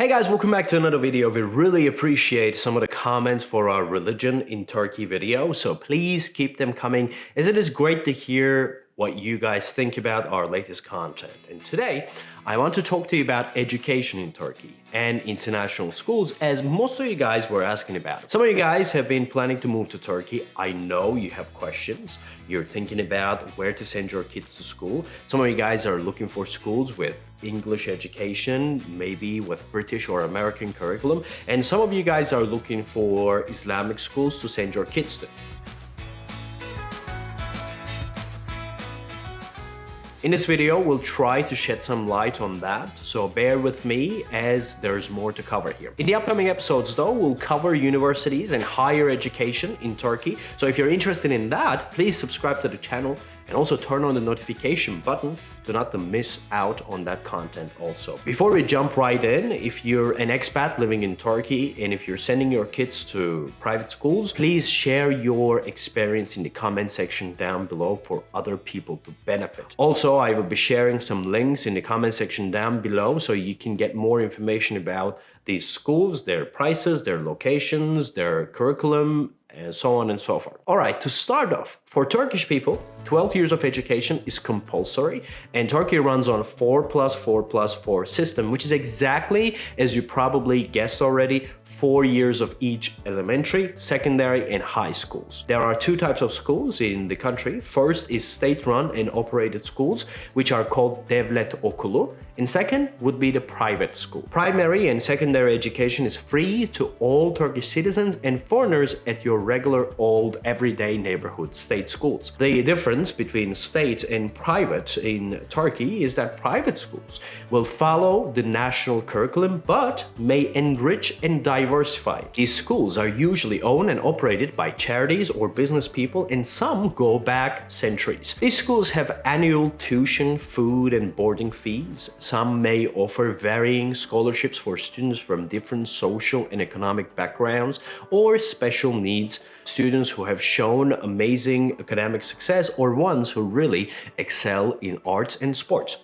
Hey guys, welcome back to another video. We really appreciate some of the comments for our religion in Turkey video, so please keep them coming as it is great to hear what you guys think about our latest content. And today, I want to talk to you about education in Turkey and international schools, as most of you guys were asking about. Some of you guys have been planning to move to Turkey. I know you have questions. You're thinking about where to send your kids to school. Some of you guys are looking for schools with English education, maybe with British or American curriculum. And some of you guys are looking for Islamic schools to send your kids to. In this video, we'll try to shed some light on that, so bear with me as there's more to cover here. In the upcoming episodes though, we'll cover universities and higher education in Turkey, so if you're interested in that, please subscribe to the channel and also turn on the notification button to not to miss out on that content also. Before we jump right in, if you're an expat living in Turkey and if you're sending your kids to private schools, please share your experience in the comment section down below for other people to benefit. Also, I will be sharing some links in the comment section down below so you can get more information about these schools, their prices, their locations, their curriculum, and so on and so forth. All right, to start off, for Turkish people, 12 years of education is compulsory, and Turkey runs on 4+4+4 system, which is exactly, as you probably guessed already, 4 years of each elementary, secondary, and high schools. There are two types of schools in the country. First is state-run and operated schools, which are called Devlet Okulu, and second would be the private school. Primary and secondary education is free to all Turkish citizens and foreigners at your regular old everyday neighborhood state schools. The difference between state and private in Turkey is that private schools will follow the national curriculum but may enrich and diversify. These schools are usually owned and operated by charities or business people, and some go back centuries. These schools have annual tuition, food, and boarding fees. Some may offer varying scholarships for students from different social and economic backgrounds or special needs, students who have shown amazing academic success or ones who really excel in arts and sports.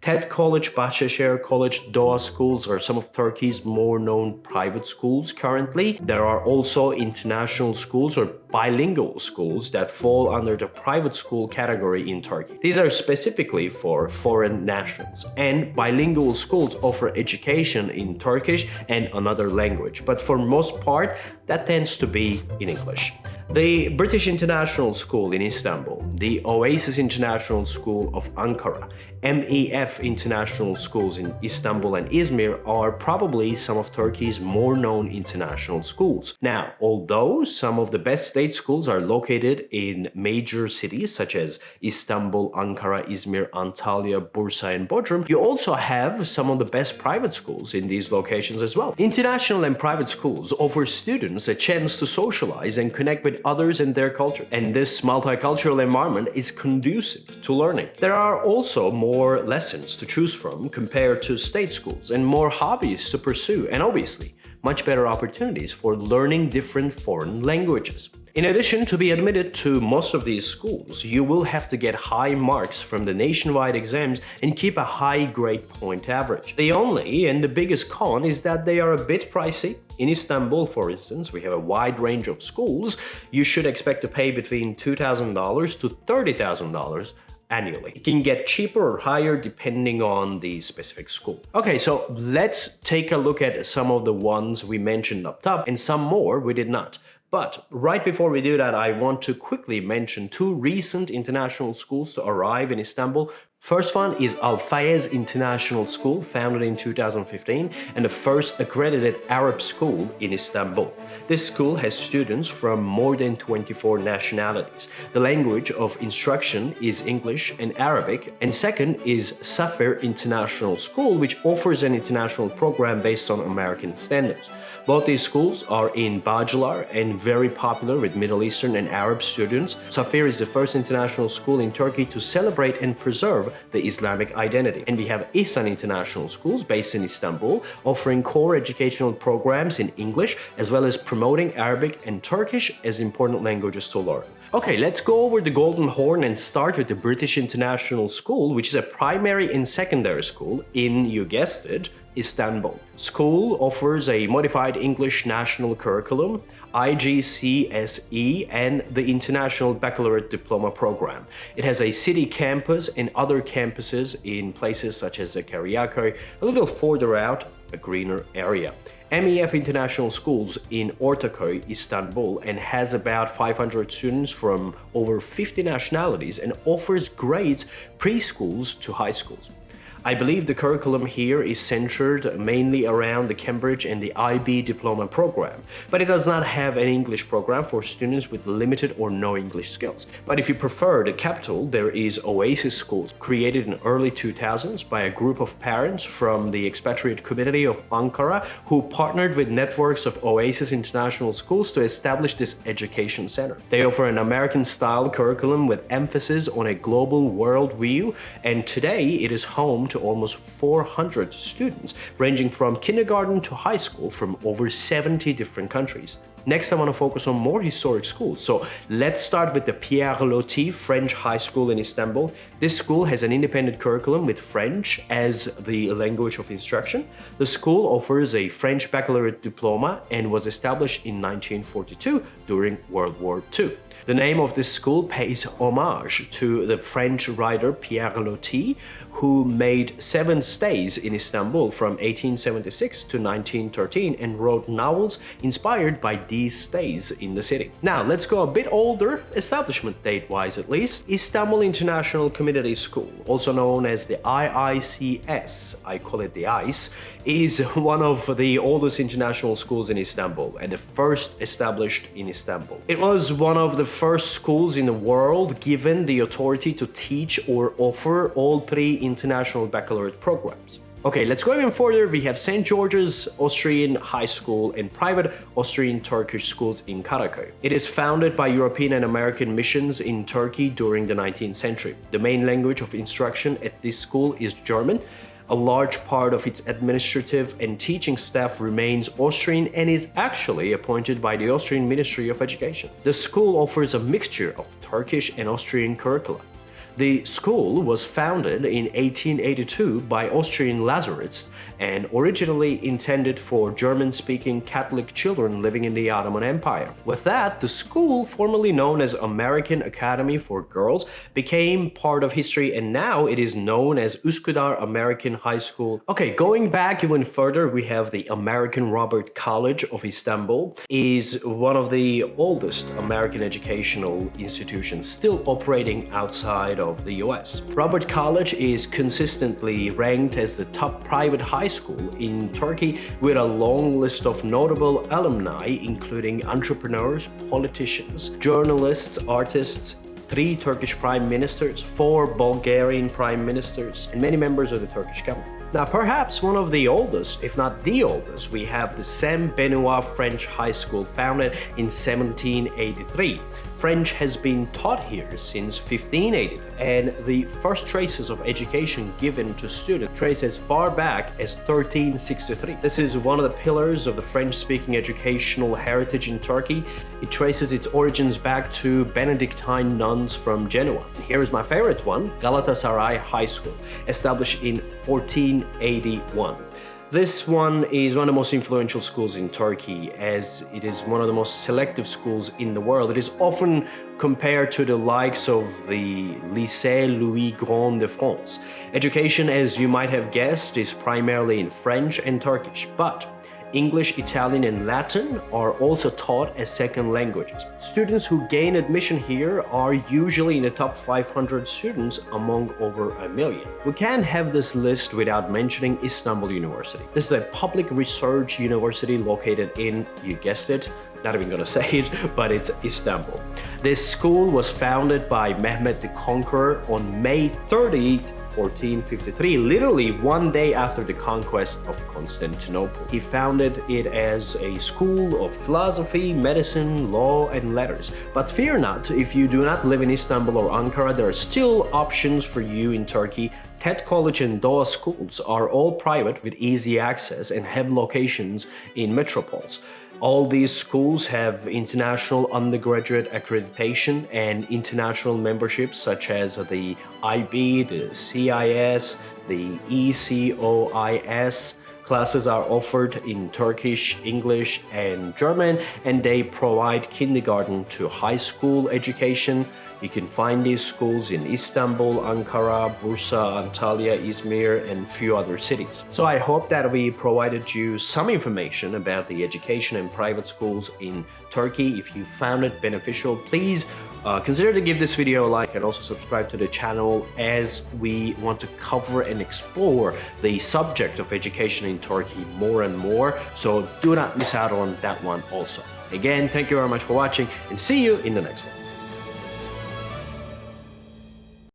TED College, Bahçeşehir College, Doğa schools are some of Turkey's more known private schools currently. There are also international schools or bilingual schools that fall under the private school category in Turkey. These are specifically for foreign nationals, and bilingual schools offer education in Turkish and another language, but for most part, that tends to be in English. The British International School in Istanbul, the Oasis International School of Ankara, MEF International Schools in Istanbul and Izmir are probably some of Turkey's more known international schools. Now, although some of the best state schools are located in major cities such as Istanbul, Ankara, Izmir, Antalya, Bursa, and Bodrum, you also have some of the best private schools in these locations as well. International and private schools offer students a chance to socialize and connect with others and their culture, and this multicultural environment is conducive to learning. There are also more lessons to choose from compared to state schools, and more hobbies to pursue, and obviously much better opportunities for learning different foreign languages. In addition, to be admitted to most of these schools, you will have to get high marks from the nationwide exams and keep a high grade point average. The only and the biggest con is that they are a bit pricey. In Istanbul, for instance, we have a wide range of schools. You should expect to pay between $2,000 to $30,000 annually. It can get cheaper or higher depending on the specific school. Okay, so let's take a look at some of the ones we mentioned up top, and some more we did not. But right before we do that, I want to quickly mention two recent international schools to arrive in Istanbul. First one is Al Fayez International School, founded in 2015, and the first accredited Arab school in Istanbul. This school has students from more than 24 nationalities. The language of instruction is English and Arabic. And second is Safir International School, which offers an international program based on American standards. Both these schools are in Bağcılar and very popular with Middle Eastern and Arab students. Safir is the first international school in Turkey to celebrate and preserve the Islamic identity. And we have Ihsan International Schools based in Istanbul, offering core educational programs in English, as well as promoting Arabic and Turkish as important languages to learn. Okay, let's go over the Golden Horn and start with the British International School, which is a primary and secondary school in, you guessed it, Istanbul. School offers a modified English national curriculum, IGCSE, and the International Baccalaureate Diploma program. It has a city campus and other campuses in places such as Zakariyaköy, a little further out, a greener area. MEF International Schools in Ortaköy, Istanbul, and has about 500 students from over 50 nationalities and offers grades preschools to high schools. I believe the curriculum here is centered mainly around the Cambridge and the IB diploma program, but it does not have an English program for students with limited or no English skills. But if you prefer the capital, there is Oasis schools, created in early 2000s by a group of parents from the expatriate community of Ankara who partnered with networks of Oasis International Schools to establish this education center. They offer an American-style curriculum with emphasis on a global worldview, and today it is home to almost 400 students, ranging from kindergarten to high school from over 70 different countries. Next, I want to focus on more historic schools. So let's start with the Pierre Loti French High School in Istanbul. This school has an independent curriculum with French as the language of instruction. The school offers a French baccalaureate diploma and was established in 1942 during World War II. The name of this school pays homage to the French writer Pierre Loti, who made 7 stays in Istanbul from 1876 to 1913 and wrote novels inspired by these stays in the city. Now, let's go a bit older, establishment date-wise at least. Istanbul International Community School, also known as the IICS, I call it the ICE, is one of the oldest international schools in Istanbul and the first established in Istanbul. It was one of the first schools in the world given the authority to teach or offer all 3 international baccalaureate programs. Okay, let's go even further. We have St. George's Austrian High School and private Austrian Turkish schools in Karaköy. It is founded by European and American missions in Turkey during the 19th century. The main language of instruction at this school is German. A large part of its administrative and teaching staff remains Austrian and is actually appointed by the Austrian Ministry of Education. The school offers a mixture of Turkish and Austrian curricula. The school was founded in 1882 by Austrian Lazarists and originally intended for German-speaking Catholic children living in the Ottoman Empire. With that, the school, formerly known as American Academy for Girls, became part of history, and now it is known as Üsküdar American High School. Okay, going back even further, we have the American Robert College of Istanbul. Is one of the oldest American educational institutions still operating outside of the US. Robert College is consistently ranked as the top private high school in Turkey with a long list of notable alumni, including entrepreneurs, politicians, journalists, artists, 3 Turkish prime ministers, 4 Bulgarian prime ministers, and many members of the Turkish government. Now, perhaps one of the oldest, if not the oldest, we have the Saint Benoit French High School, founded in 1783. French has been taught here since 1583, and the first traces of education given to students trace as far back as 1363. This is one of the pillars of the French-speaking educational heritage in Turkey. It traces its origins back to Benedictine nuns from Genoa. And here is my favorite one, Galatasaray High School, established in 1481. This one is one of the most influential schools in Turkey, as it is one of the most selective schools in the world. It is often compared to the likes of the Lycée Louis Grand de France. Education, as you might have guessed, is primarily in French and Turkish, but English, Italian, and Latin are also taught as second languages. Students who gain admission here are usually in the top 500 students among over 1 million. We can't have this list without mentioning Istanbul University. This is a public research university located in, you guessed it, not even gonna say it, but it's Istanbul. This school was founded by Mehmet the Conqueror on May 30th, 1453, literally one day after the conquest of Constantinople. He founded it as a school of philosophy, medicine, law, and letters. But fear not, if you do not live in Istanbul or Ankara, there are still options for you in Turkey. TED College and Doğa schools are all private with easy access and have locations in metropoles. All these schools have international undergraduate accreditation and international memberships such as the IB, the CIS, the ECOIS. Classes are offered in Turkish, English, and German, and they provide kindergarten to high school education. You can find these schools in Istanbul, Ankara, Bursa, Antalya, Izmir, and few other cities. So I hope that we provided you some information about the education and private schools in Turkey. If you found it beneficial, please consider to give this video a like and also subscribe to the channel, as we want to cover and explore the subject of education in Turkey more and more. So do not miss out on that one also. Again, thank you very much for watching and see you in the next one.